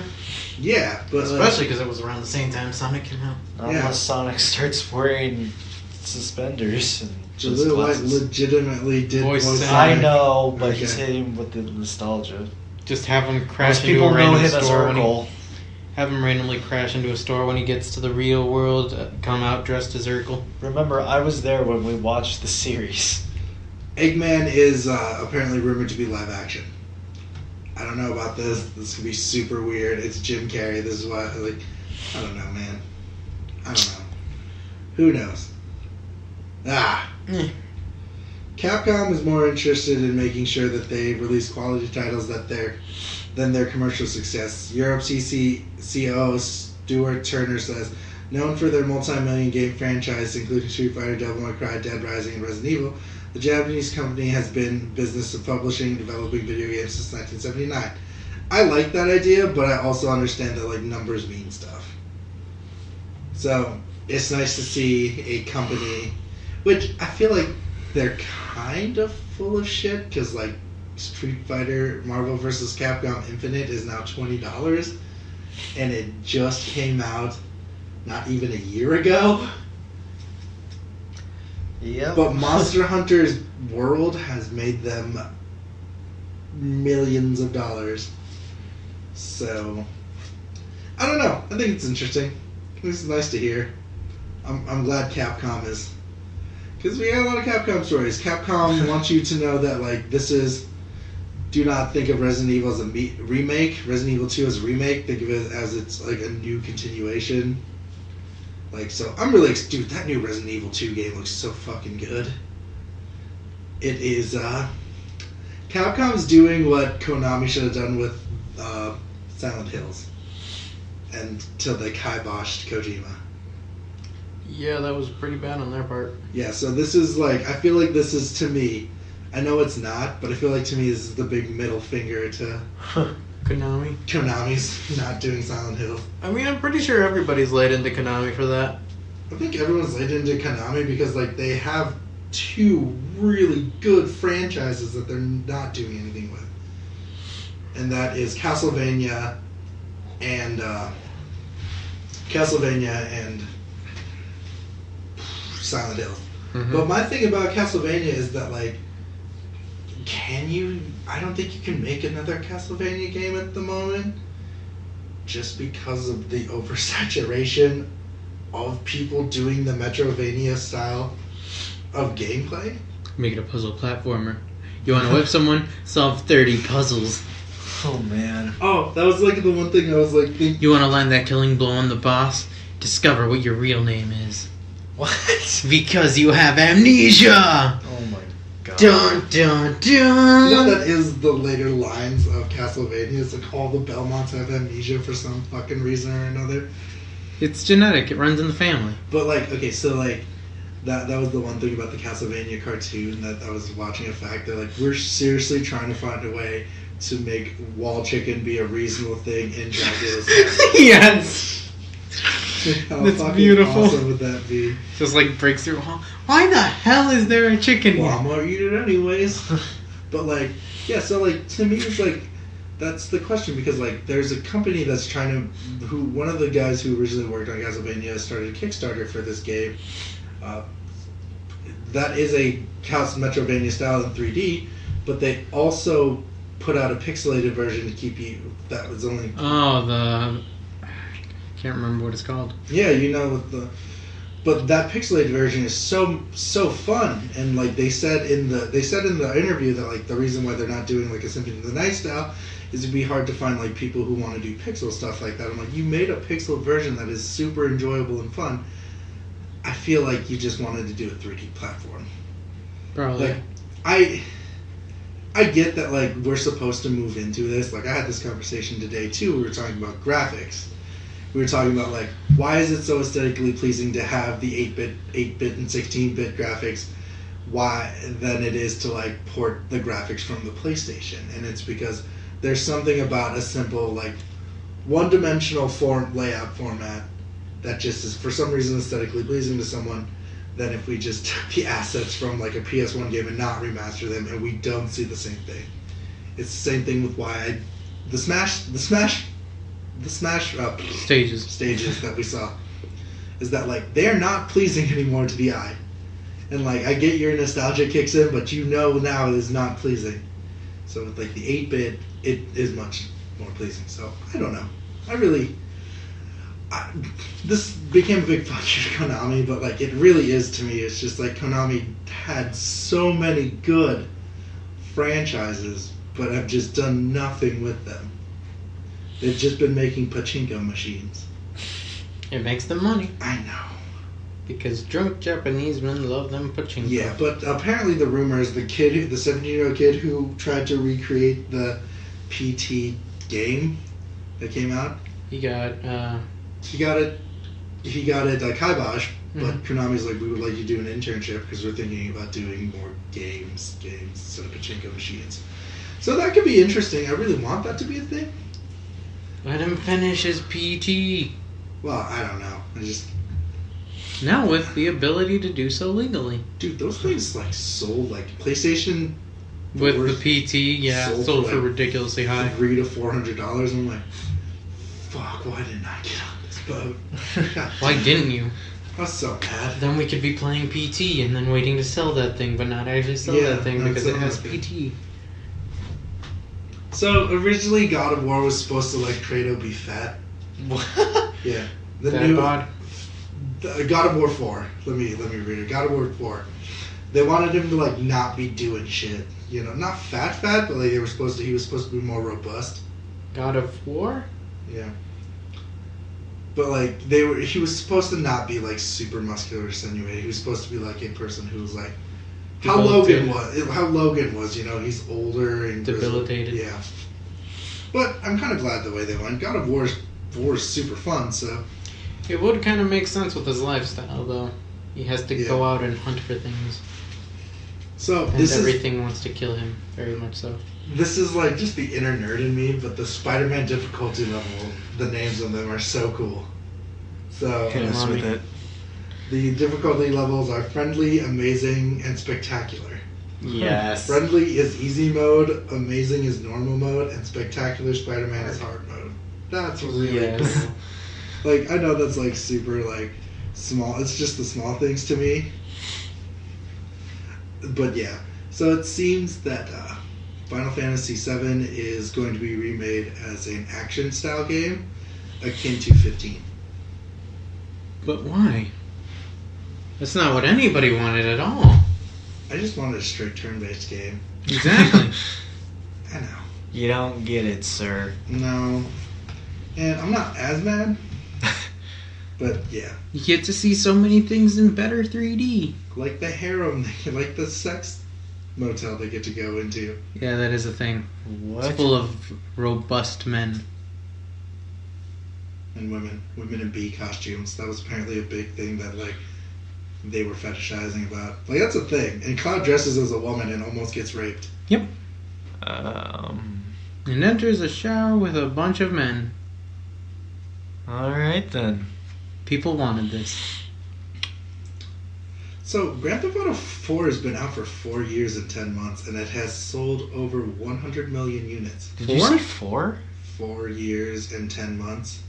Yeah, but Especially because it was around the same time Sonic came out. Unless Sonic starts wearing suspenders and Jaleel White glasses. legitimately did Voice voice Sonic. I know, but Okay. he's hitting with the nostalgia. Just have him Most crash into people a know random him as store when he, Urkel. have him randomly crash into a store when he gets to the real world, come out dressed as Urkel. Remember, I was there when we watched the series. Eggman is apparently rumored to be live action. I don't know about this. This could be super weird. It's Jim Carrey. This is why, like, I don't know, man. I don't know. Who knows? Capcom is more interested in making sure that they release quality titles than their commercial success. Europe CCO Stuart Turner says, known for their multi-million game franchise, including Street Fighter, Devil May Cry, Dead Rising, and Resident Evil, the Japanese company has been in business of publishing and developing video games since 1979. I like that idea, but I also understand that like numbers mean stuff. So it's nice to see a company, which I feel like they're kind of full of shit, because like Street Fighter Marvel vs. Capcom Infinite is now $20, and it just came out not even a year ago. Yep. But Monster Hunter's World has made them millions of dollars. So, I don't know. I think it's interesting. It's nice to hear. I'm glad Capcom is... Because we got a lot of Capcom stories. Capcom wants you to know that, like, this is... Do not think of Resident Evil as a remake. Resident Evil 2 as a remake. Think of it as it's, like, a new continuation. Like, so I'm really... Dude, that new Resident Evil 2 game looks so fucking good. It is, Capcom's doing what Konami should have done with, Silent Hills. Until they kiboshed Kojima. Yeah, that was pretty bad on their part. Yeah, so this is, like... I feel like this is, to me, I know it's not, but I feel like to me this is the big middle finger to Konami. Konami's not doing Silent Hill. I mean, I'm pretty sure everybody's laid into Konami for that. I think everyone's laid into Konami because like they have two really good franchises that they're not doing anything with, and that is Castlevania and Silent Hill. Mm-hmm. But my thing about Castlevania is that like, I don't think you can make another Castlevania game at the moment, just because of the oversaturation of people doing the Metrovania style of gameplay. Make it a puzzle platformer. You want to whip someone? Solve 30 puzzles. Oh man. Oh, that was like the one thing I was like thinking. You want to land that killing blow on the boss? Discover what your real name is. What? Because you have amnesia! Oh my god. Dun dun dun! You know that is the later lines of Castlevania. It's like all the Belmonts have amnesia for some fucking reason or another. It's genetic. It runs in the family. But like, okay, so like, that was the one thing about the Castlevania cartoon that I was watching. A fact that like we're seriously trying to find a way to make wall chicken be a reasonable thing in Dracula's house. Yes! How That's fucking beautiful. awesome would that be? Just like breaks through. Why the hell is there a chicken Well, here? I'm gonna eat it anyways. But like, yeah, so like to me it's like that's the question, because like there's a company that's trying to one of the guys who originally worked on Castlevania started a Kickstarter for this game. That is a House Metrovania style in 3D, but they also put out a pixelated version to keep you. That was only Can't remember what it's called. yeah, you know, but that pixelated version is so fun, and like they said in the interview that like the reason why they're not doing like a Symphony of the Night style is it'd be hard to find like people who want to do pixel stuff like that. I'm like, you made a pixel version that is super enjoyable and fun. I feel like you just wanted to do a 3D platform. Probably. Like, I get that like we're supposed to move into this. Like I had this conversation today too. We were talking about graphics. We were talking about like why is it so aesthetically pleasing to have the 8-bit and 16-bit graphics, than it is to like port the graphics from the PlayStation, and it's because there's something about a simple like one-dimensional layout format that just is for some reason aesthetically pleasing to someone. Than if we just took the assets from like a PS1 game and not remaster them, and we don't see the same thing. It's the same thing with why the Smash stages that we saw is that like they're not pleasing anymore to the eye, and like I get your nostalgia kicks in, but you know now it is not pleasing. So with like the 8-bit, it is much more pleasing. So I don't know. This became a big fuck you to Konami, but like it really is to me. It's just like Konami had so many good franchises, but have just done nothing with them. They've just been making pachinko machines. It makes them money. I know. Because drunk Japanese men love them pachinko. Yeah, but apparently the rumor is the 17-year-old kid who tried to recreate the PT game that came out. He got it kibosh, but Konami's like, we would like you to do an internship because we're thinking about doing more games instead of pachinko machines. So that could be interesting. I really want that to be a thing. Let him finish his PT. Well, I don't know. Now with the ability to do so legally. Dude, those things like sold like PlayStation with the PT, yeah, sold for ridiculously high, $300 to $400. I'm like, fuck, why didn't I get on this boat? Why didn't you? I was so mad. Then we could be playing PT and then waiting to sell that thing, but not actually sell that thing because it has PT. So originally, God of War was supposed to let Kratos be fat. What? Yeah, God of War 4. Let me read it. God of War 4. They wanted him to like not be doing shit. You know, not fat, but like he was supposed to be more robust. God of War? Yeah. But like he was supposed to not be like super muscular or sinewy. He was supposed to be like a person who was like how Logan was. You know, he's older and debilitated. Yeah. But I'm kind of glad the way they went. God of War is super fun. So it would kind of make sense with his lifestyle, though. He has to go out and hunt for things. So And this everything wants to kill him, very much so. This is like just the inner nerd in me, but the Spider-Man difficulty level, the names of them are so cool. So Hit us with it. the difficulty levels are friendly, amazing, and spectacular. Yes. Friendly is easy mode, amazing is normal mode, and spectacular Spider-Man is hard mode. That's really Yes. cool. Like, I know that's like super like small. It's just the small things to me. But yeah, so it seems that Final Fantasy VII is going to be remade as an action-style game akin to 15. But why? That's not what anybody wanted at all. I just wanted a straight turn-based game. Exactly. I know. You don't get it, sir. No. And I'm not as mad, but yeah. You get to see so many things in better 3D. Like the harem, like the sex motel they get to go into. Yeah, that is a thing. What? It's full of robust men. And women in bee costumes. That was apparently a big thing that like they were fetishizing about. Like that's a thing. And Cloud dresses as a woman and almost gets raped. Yep. Um. And enters a shower with a bunch of men. All right then. People wanted this. So Grand Theft Auto 4 has been out for 4 years and 10 months, and it has sold over 100 million units. Did you say 4? 4 years and 10 months.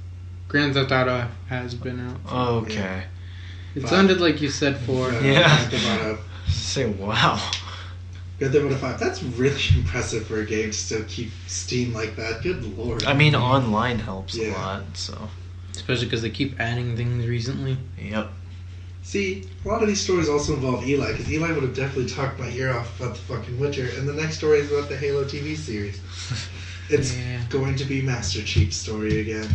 Grand Theft Auto has been out. Okay. It 5. sounded like you said 4. Yeah. Grand Theft Auto. Say wow. Grand Theft Auto 5. That's really impressive for a game to still keep steam like that. Good lord. I mean, online helps a Yeah. lot, so. Especially because they keep adding things recently. Yep. See, a lot of these stories also involve Eli, because Eli would have definitely talked my ear off about the fucking Witcher, and the next story is about the Halo TV series. It's Yeah. going to be Master Chief's story again.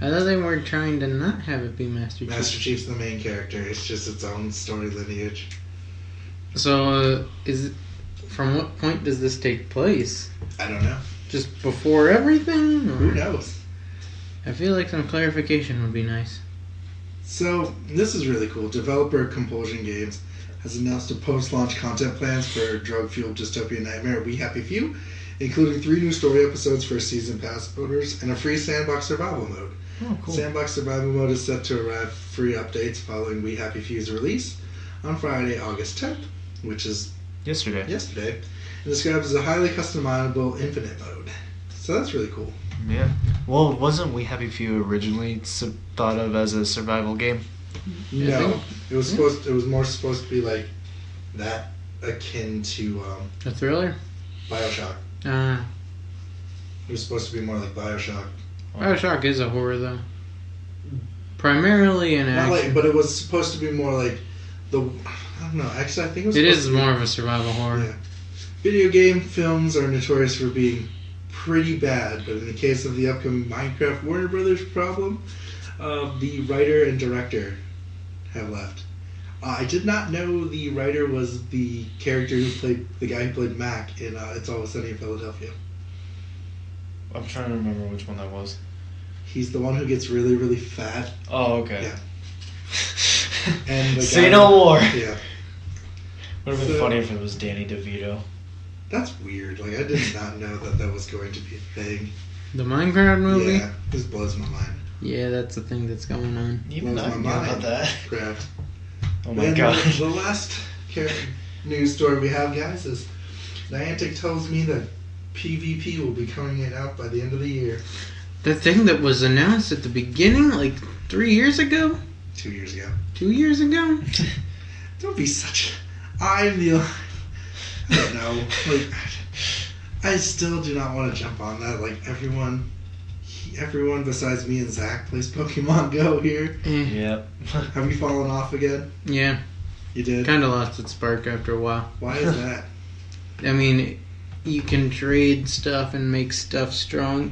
I thought they were trying to not have it be Master Chief. Master Chief's the main character. It's just its own story lineage. So, from what point does this take place? I don't know. Just before everything? Or? Who knows? I feel like some clarification would be nice. So, this is really cool. Developer Compulsion Games has announced a post-launch content plans for drug-fueled dystopian nightmare We Happy Few, including 3 new story episodes for season pass owners and a free sandbox survival mode. Oh, cool. Sandbox survival mode is set to arrive free updates following We Happy Few's release on Friday, August 10th, which is Yesterday. yesterday, and described as a highly customizable infinite mode. So that's really cool. Yeah. Well, wasn't We Happy Few originally thought of as a survival game? No, it was supposed. It was more supposed to be like that, akin to A thriller? BioShock. It was supposed to be more like BioShock. Bioshock is a horror, though. Primarily an Not action. like, but it was supposed to be more like the. I don't know. Actually, I think it was. It supposed is to be- more of a survival horror. Yeah. Video game films are notorious for being pretty bad, but in the case of the upcoming Minecraft Warner Brothers problem, the writer and director have left. I did not know the writer was the character who played the guy who played Mac in It's Always Sunny in Philadelphia. I'm trying to remember which one that was. He's the one who gets really, really fat. Oh, okay. Yeah. And the Say guy- no more. Yeah, Would have been So- funny if it was Danny DeVito. that's weird. Like I did not know that was going to be a thing. The Minecraft movie? Yeah, this blows my mind. Yeah, that's the thing that's going on. Even Blows I my knew about mind. that. Craft. Oh my And god. The last news story we have, guys, is Niantic tells me that PvP will be coming out by the end of the year. The thing that was announced at the beginning, like 3 years ago? 2 years ago. 2 years ago? Don't be such. I'm the. I don't know. Like, I still do not want to jump on that. Like everyone besides me and Zach plays Pokemon Go here. Yep. Have you fallen off again? Yeah, You did. kind of lost its spark after a while. Why is that? I mean, you can trade stuff and make stuff strong.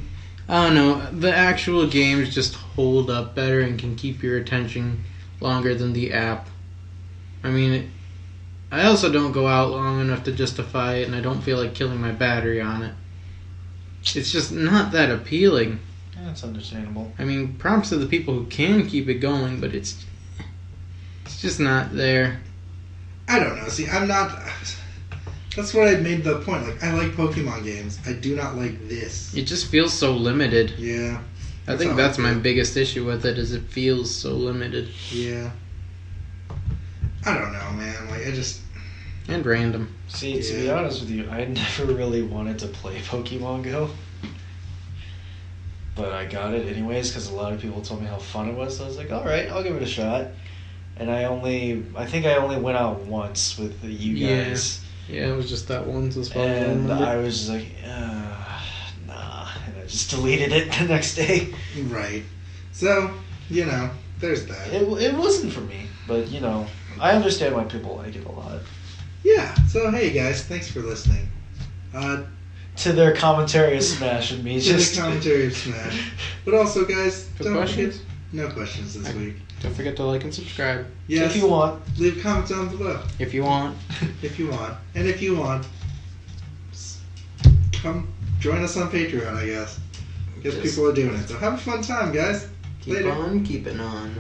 I don't know. The actual games just hold up better and can keep your attention longer than the app. I mean, I also don't go out long enough to justify it, and I don't feel like killing my battery on it. It's just not that appealing. Yeah, that's understandable. I mean, props to the people who can keep it going, but it's just not there. I don't know. See, I'm not. That's what I made the point. Like, I like Pokemon games. I do not like this. It just feels so limited. Yeah. I think that's my biggest issue with it, is it feels so limited. Yeah. I don't know, man. Like, I just... And random. See, to be honest with you, I never really wanted to play Pokemon Go. But I got it anyways because a lot of people told me how fun it was. So I was like, alright, I'll give it a shot. And I think I only went out once with you guys. Yeah, it was just that once as far as I And remember. I was just like, nah. And I just deleted it the next day. Right. So, there's that. It wasn't for me. But, I understand why people like it a lot. Yeah. So, hey, guys. Thanks for listening. To their commentary of Smash and me To just... the commentary of Smash. But also, guys, don't questions? forget... No questions this week. Don't forget to like and subscribe. Yes. If you want. Leave a comment down below. If you want. If you want. And if you want, come join us on Patreon, I guess. Because people are doing it. So have a fun time, guys. Keep Later. on keeping on.